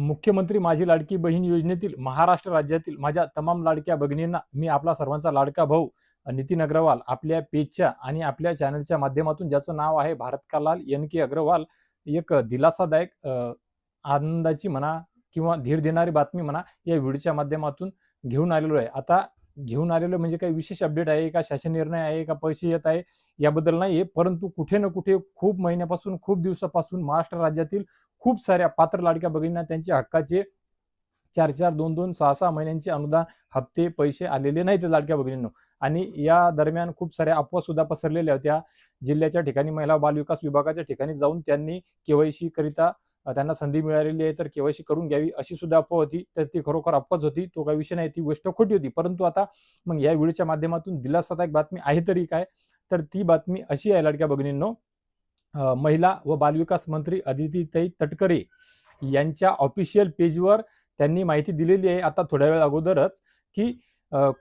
मुख्यमंत्री माझी लाडकी बहीण योजनेतील महाराष्ट्र राज्यातील माझ्या तमाम लाडक्या भगिनींना मी आपला सर्वांचा लाडका भाऊ नितीन अग्रवाल आपल्या पेजच्या आणि आपल्या चॅनलच्या माध्यमातून, ज्याचं नाव आहे भारत का लाल NK अग्रवाल, एक दिलासादायक आनंदाची म्हणा किंवा धीर देणारी बातमी म्हणा, या व्हिडिओच्या माध्यमातून घेऊन आलेलो आहे. आता घेऊन आलेलो म्हणजे काही विशेष अपडेट आहे का, शासन निर्णय आहे का, पैसे येत आहे याबद्दल नाहीये, परंतु कुठे ना कुठे खूप महिन्यापासून, खूप दिवसापासून महाराष्ट्र राज्यातील खूप साऱ्या पात्र लाडक्या भगिनींना त्यांच्या हक्काचे 4-4, 2-2, 6-6 महिन्यांचे अनुदान, हप्ते, पैसे आलेले नाहीत लाडक्या भगिनींनो. आणि या दरम्यान खूप साऱ्या अफवा सुद्धा पसरलेल्या होत्या. जिल्ह्याच्या ठिकाणी महिला बाल विकास विभागाच्या ठिकाणी जाऊन त्यांनी केवायसी करिता त्यांना संधी मिळालेली आहे, तर केवायसी करून घ्यावी अशी सुद्धा अफवा होती. तर ती खरोखर अफवाच होती, तो काही विषय नाही, ती गोष्ट खोटी होती. परंतु आता मग या व्हिडिओच्या माध्यमातून दिलासादायक बातमी आहे तरी काय, तर ती बातमी अशी आहे लाडक्या भगिनींनो, महिला व बालविकास मंत्री अदितीताई तटकरे यांच्या ऑफिशियल पेजवर त्यांनी माहिती दिलेली आहे आता थोड्या वेळ अगोदरच, की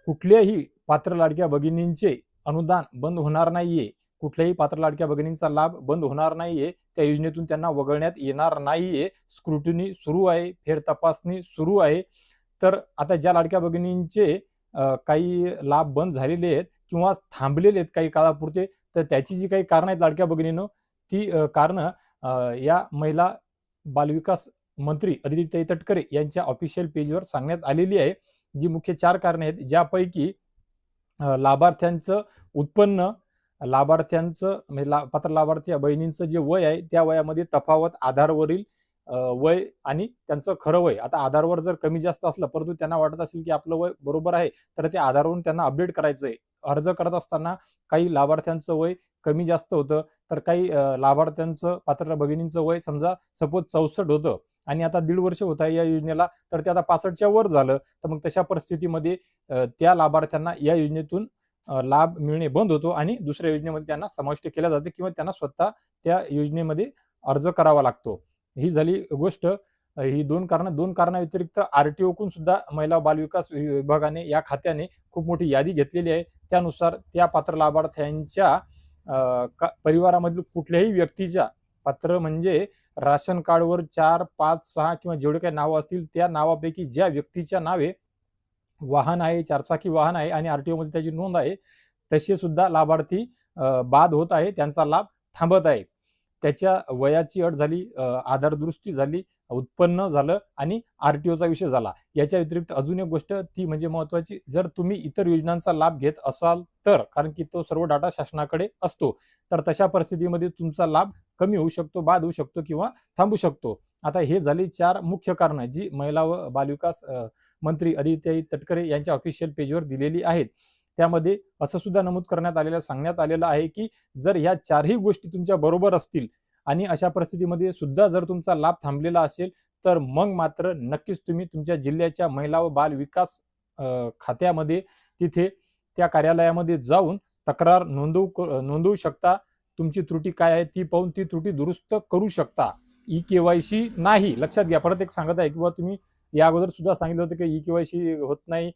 कुठल्याही पात्र लाडक्या भगिनींचे अनुदान बंद होणार नाहीये, कुठल्याही पात्र लाडक्या भगिनींचा लाभ बंद होणार नाहीये, त्या योजनेतून त्यांना वगळण्यात येणार नाहीये. स्क्रुटिनी सुरू आहे, फेर तपासणी सुरू आहे. तर आता ज्या लाडक्या भगिनींचे काही लाभ बंद झालेले आहेत किंवा थांबलेले आहेत काही काळापुरते, तर त्याची जी काही कारणं आहेत लाडक्या भगिनींनो, ती कारणं या महिला बालविकास मंत्री अदितीताई तटकरे यांच्या ऑफिशियल पेजवर सांगण्यात आलेली आहे. जी मुख्य 4 कारणे आहेत, ज्यापैकी लाभार्थ्यांचं उत्पन्न, लाभार्थ्यांचं म्हणजे पात्र लाभार्थी बहिणींचं जे वय आहे त्या वयामध्ये तफावत, आधारवरील वय आणि त्यांचं खरं वय. आता आधारवर जर कमी जास्त असलं परंतु त्यांना वाटत असेल की आपलं वय बरोबर आहे, तर ते आधारवरून त्यांना अपडेट करायचं आहे. अर्ज करत असताना काही लाभार्थ्यांचं वय कमी जास्त होतं, तर काही लाभार्थ्यांचं, पात्र भगिनींचं वय समजा सपोज 64 होतं आणि आता 1.5 वर्ष होत आहे या योजनेला, तर ते आता 65च्या वर झालं, तर मग तशा परिस्थितीमध्ये त्या लाभार्थ्यांना या योजनेतून लाभ मिळणे बंद होतो आणि दुसऱ्या योजनेमध्ये त्यांना समाविष्ट केल्या जाते किंवा त्यांना स्वतः त्या योजनेमध्ये अर्ज करावा लागतो. ही झाली गोष्ट. ही 2 कारणं. 2 कारणाव्यतिरिक्त RTOकडून सुद्धा महिला बालविकास विभागाने, या खात्याने खूप मोठी यादी घेतलेली आहे. त्यानुसार त्या पात्र लाभार्थ्यांच्या परिवारामधील कुठल्याही व्यक्तीच्या, पात्र म्हणजे राशन कार्डवर 4, 5, 6 किंवा जेवढे काही नावं असतील त्या नावापैकी ज्या व्यक्तीच्या नावे वाहन आहे, 4चाकी वाहन आहे आणि RTO मध्ये त्याची नोंद आहे, तसे सुद्धा लाभार्थी बाद होत आहे, त्यांचा लाभ थांबत आहे. त्याच्या वयाची अट झाली, आधार दुरुस्ती झाली, उत्पन्न झालं आणि RTOचा विषय झाला. याच्या व्यतिरिक्त अजून एक गोष्ट ती म्हणजे महत्वाची, जर तुम्ही इतर योजनांचा लाभ घेत असाल तर, कारण की तो सर्व डाटा शासनाकडे असतो, तर तशा परिस्थितीमध्ये तुमचा लाभ कमी होऊ शकतो, बाद होऊ शकतो किंवा थांबू शकतो. आता हे झाली 4 मुख्य कारणं जी महिला व बालविकास मंत्री अदितीताई तटकरे यांच्या ऑफिशियल पेजवर दिलेली आहेत. त्यामध्ये असं सुद्धा नमूद करण्यात आलेलं, सांगण्यात आलेलं आहे, की जर या 4ही गोष्टी तुमच्या बरोबर असतील आणि अशा परिस्थितीमध्ये सुद्धा जर तुमचा लाभ थांबलेला असेल, तर मग मात्र नक्कीच तुम्ही तुमच्या जिल्ह्याच्या महिला व बाल विकास खात्यामध्ये, तिथे त्या कार्यालयामध्ये जाऊन तक्रार नोंदवू शकता. तुमची त्रुटी काय आहे ती पाहून ती त्रुटी दुरुस्त करू शकता. KYC नाही, लक्षात घ्या, परत एक सांगत आहे, किंवा तुम्ही या अगोदर सुद्धा सांगितलं होतं की KYC होत नाही,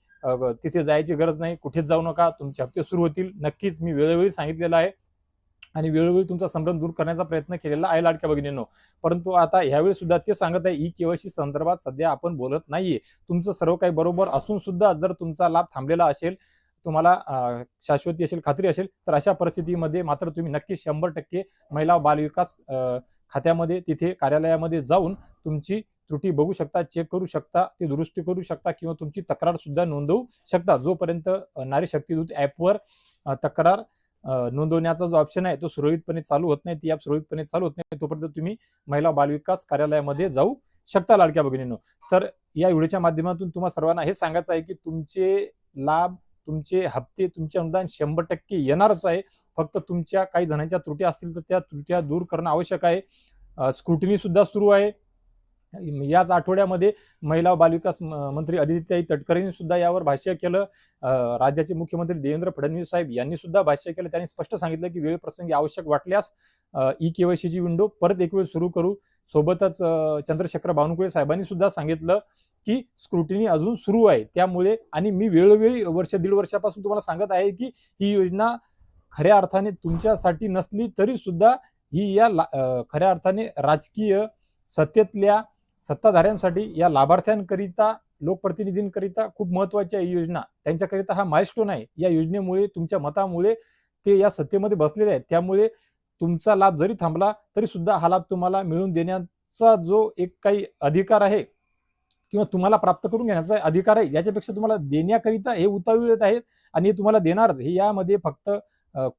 तिथे जायची गरज नाही, कुठेच जाऊ नका, तुमचे हप्ते सुरू होतील. नक्कीच मी वेळोवेळी सांगितलेलं आहे आणि वेळोवेळी तुमचा संभ्रम दूर करण्याचा प्रयत्न केलेला आहे लाडक्या भगिनींनो. परंतु आता ह्यावेळी सुद्धा ते सांगत आहे, KYC संदर्भात सध्या आपण बोलत नाहीये. तुमचं सर्व काही बरोबर असून सुद्धा जर तुमचा लाभ थांबलेला असेल, तुम्हाला शाश्वती असेल, खात्री असेल, तर अशा परिस्थितीमध्ये मात्र तुम्ही नक्की 100% महिला बालविकास खात्यामध्ये, तिथे कार्यालयामध्ये जाऊन तुमची त्रुटी बघू शकता, चेक करू शकता, ती दुरुस्ती करू शकता किंवा तुमची तक्रार सुद्धा नोंदवू शकता. जोपर्यंत नारी शक्ती दूत ॲपवर तक्रार नोंदवण्याचा जो ऑप्शन आहे तो सुरळीतपणे चालू होत नाही, ती ॲप सुरळीतपणे चालू होत नाही, तोपर्यंत तुम्ही महिला बालविकास कार्यालयामध्ये जाऊ शकता लाडक्या भगिनींनो. तर या व्हिडिओच्या माध्यमातून तुम्हाला सर्वांना हे सांगायचं आहे की तुमचे लाभ, तुमचे हप्ते, तुमचे अनुदान 100% येणारच आहे. फक्त तुमच्या काही जणांच्या त्रुटी असतील तर त्या त्रुट्या दूर करणं आवश्यक आहे. स्क्रुटिनी सुद्धा सुरू आहे. याच आठवड्यामध्ये महिला बालविकास मंत्री अदितीताई तटकरेंनी सुद्धा यावर भाष्य केलं. राज्याचे मुख्यमंत्री देवेंद्र फडणवीस साहेब यांनी सुद्धा भाष्य केलं. त्यांनी स्पष्ट सांगितलं की वेळ प्रसंगी आवश्यक वाटल्यास KYCची विंडो परत एक वेळ सुरू करू. सोबतच चंद्रशेखर बावनकुळे साहेबांनी सुद्धा सांगितलं की स्क्रुटिनी अजून सुरू आहे, त्यामुळे, आणि मी वेळोवेळी वर्ष 1.5 वर्षापासून तुम्हाला सांगत आहे की ही योजना खऱ्या अर्थाने तुमच्यासाठी नसली तरी सुद्धा ही या खऱ्या अर्थाने राजकीय सत्तेतल्या सत्ताधाऱ्यांसाठी, या लाभार्थ्यांकरिता, लोकप्रतिनिधींकरिता खूप महत्वाची आहे ही योजना. त्यांच्याकरिता हा माइलस्टोन आहे. या योजनेमुळे, तुमच्या मतामुळे ते या सत्तेमध्ये बसलेले आहेत. त्यामुळे तुमचा लाभ जरी थांबला तरी सुद्धा हा लाभ तुम्हाला मिळवून देण्याचा जो एक काही अधिकार आहे किंवा तुम्हाला प्राप्त करून घेण्याचा अधिकार आहे, याच्यापेक्षा तुम्हाला देण्याकरिता हे उतावीळ आहेत आणि हे तुम्हाला देणार. हे यामध्ये फक्त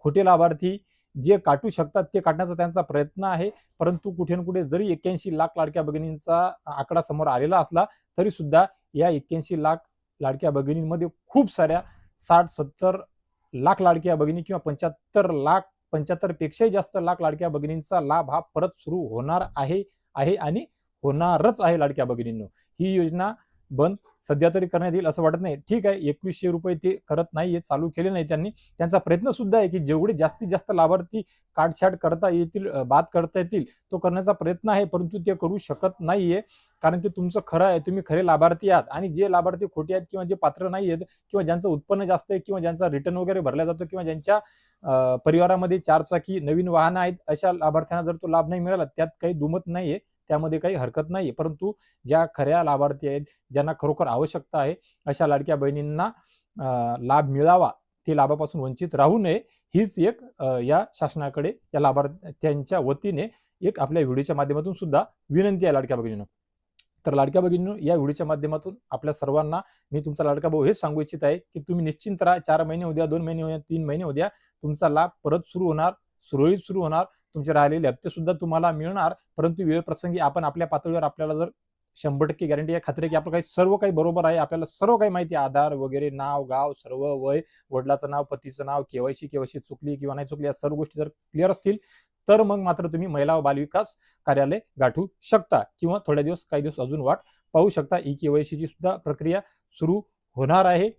खोटे लाभार्थी जे काटू शकतात ते काटण्याचा त्यांचा प्रयत्न आहे. परंतु कुठे ना कुठे जरी 81 लाख लाडक्या भगिनींचा आकडा समोर आलेला असला तरी सुद्धा या 81 लाख लाडक्या भगिनींमध्ये खूप साऱ्या 60-70 लाख लाडक्या भगिनी किंवा 75 पेक्षाही जास्त लाख लाडक्या भगिनींचा लाभ हा परत सुरू होणार आहे आणि होणारच आहे लाडक्या भगिनींनो. ही योजना बंद सध्या तरी करण्यात येईल असं वाटत नाही. ठीक आहे, 2100 रुपये ते करत नाहीये, चालू केले नाही त्यांनी. त्यांचा प्रयत्न सुद्धा आहे की जेवढे जास्तीत जास्त लाभार्थी काटछाट करता येतील, बाद करता येतील, तो करण्याचा प्रयत्न आहे. परंतु ते करू शकत नाहीये, कारण की तुमचं खरं आहे, तुम्ही खरे लाभार्थी आहात. आणि जे लाभार्थी खोटे आहेत किंवा जे पात्र नाही आहेत किंवा ज्यांचं उत्पन्न जास्त आहे किंवा ज्यांचा रिटर्न वगैरे भरला जातो किंवा ज्यांच्या परिवारामध्ये 4 चाकी नवीन वाहनं आहेत, अशा लाभार्थ्यांना जर तो लाभ नाही मिळाला, त्यात काही दुमत नाहीये, त्यामध्ये काही हरकत नाहीये. परंतु ज्या खऱ्या लाभार्थी आहेत, ज्यांना खरोखर आवश्यकता आहे, अशा लाडक्या बहिणींना लाभ मिळावा, ते लाभापासून वंचित राहू नये, हीच एक या शासनाकडे, या लाभार्थ्यांच्या वतीने एक आपल्या व्हिडिओच्या माध्यमातून सुद्धा विनंती आहे लाडक्या भगिनींनो. तर लाडक्या भगिनींनो, या व्हिडिओच्या माध्यमातून आपल्या सर्वांना मी तुमचा लाडका भाऊ हेच सांगू इच्छित आहे की तुम्ही निश्चिंत राहा. 4 महिने उद्या, 2 महिने उद्या, 3 महिने उद्या, तुमचा लाभ परत सुरू होणार, सुरळीत सुरू होणार. तुमचे राहिलेले हप्ते सुद्धा तुम्हाला मिळणार. परंतु वेळ प्रसंगी आपण आपल्या पातळीवर आपल्याला जर 100% गॅरंटी आहे, खात्री आहे की आपलं काही सर्व काही बरोबर आहे, आपल्याला सर्व काही माहिती आहे, आधार वगैरे, नाव, गाव, सर्व, वय, वडिलाचं नाव, पतीचं नाव, केवायसी चुकली किंवा नाही चुकली, या सर्व गोष्टी जर क्लिअर असतील तर मग मात्र तुम्ही महिला व बालविकास कार्यालय गाठू शकता किंवा थोड्या दिवस, काही दिवस अजून वाट पाहू शकता. केवायसीची सुद्धा प्रक्रिया सुरू होणार आहे,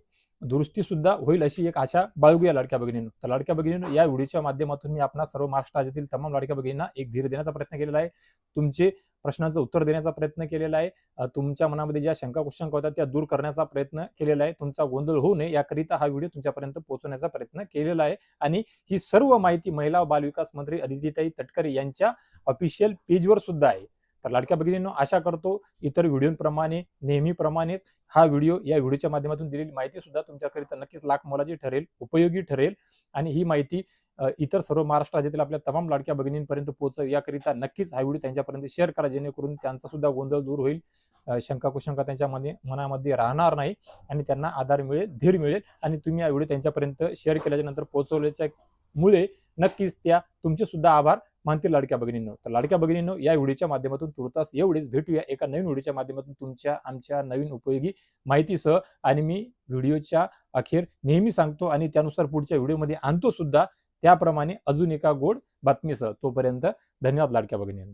दुरुस्ती सुद्धा होईल अशी एक आशा बाळगूया लाडक्या भगिनींनो. तर लाडक्या भगिनींनो, या व्हिडिओच्या माध्यमातून मी आपणा सर्व महाराष्ट्र राज्यातील तमाम लाडक्या भगिनींना एक धीर देण्याचा प्रयत्न केलेला आहे, तुमचे प्रश्नांचं उत्तर देण्याचा प्रयत्न केलेला आहे, तुमच्या मनामध्ये ज्या शंका कुशंका होत्या त्या दूर करण्याचा प्रयत्न केलेला आहे, तुमचा गोंधळ होऊ नये याकरिता हा व्हिडिओ तुमच्यापर्यंत पोहोचवण्याचा प्रयत्न केलेला आहे. आणि ही सर्व माहिती महिला व बालविकास मंत्री अदितीताई तटकरे यांच्या ऑफिशियल पेजवर सुद्धा आहे. तर लाडक्या भगिनींनो, आशा करतो इतर व्हिडिओप्रमाणे नेहमीप्रमाणेच हा व्हिडिओ, या व्हिडिओच्या माध्यमातून दिलेली माहिती सुद्धा तुमच्याकरिता नक्कीच लाख मोलाची ठरेल, उपयोगी ठरेल. आणि ही माहिती इतर सर्व महाराष्ट्र राज्यातील आपल्या तमाम लाडक्या भगिनींपर्यंत पोहोचव याकरिता नक्कीच हा व्हिडिओ त्यांच्यापर्यंत शेअर करा, जेणेकरून त्यांचा सुद्धा गोंधळ दूर होईल, शंका कुशंका त्यांच्या मनामध्ये राहणार नाही आणि त्यांना आधार मिळेल, धीर मिळेल. आणि तुम्ही हा व्हिडिओ त्यांच्यापर्यंत शेअर केल्याच्या नंतर पोहोचवल्याच्या मुळे नक्कीच त्या तुमचे सुद्धा आभार मानतील लाडक्या भगिनींनो. तर लाडक्या भगिनींनो, या व्हिडिओच्या माध्यमातून तुर्तास एवढेच. भेटूया एका नवीन व्हिडिओच्या माध्यमातून तुमच्या आमच्या नवीन उपयोगी माहितीसह. आणि मी व्हिडिओच्या अखेर नेहमी सांगतो आणि त्यानुसार पुढच्या व्हिडिओमध्ये आणतो सुद्धा, त्याप्रमाणे अजून एका गोड बातमीसह. तोपर्यंत धन्यवाद लाडक्या भगिनींनो.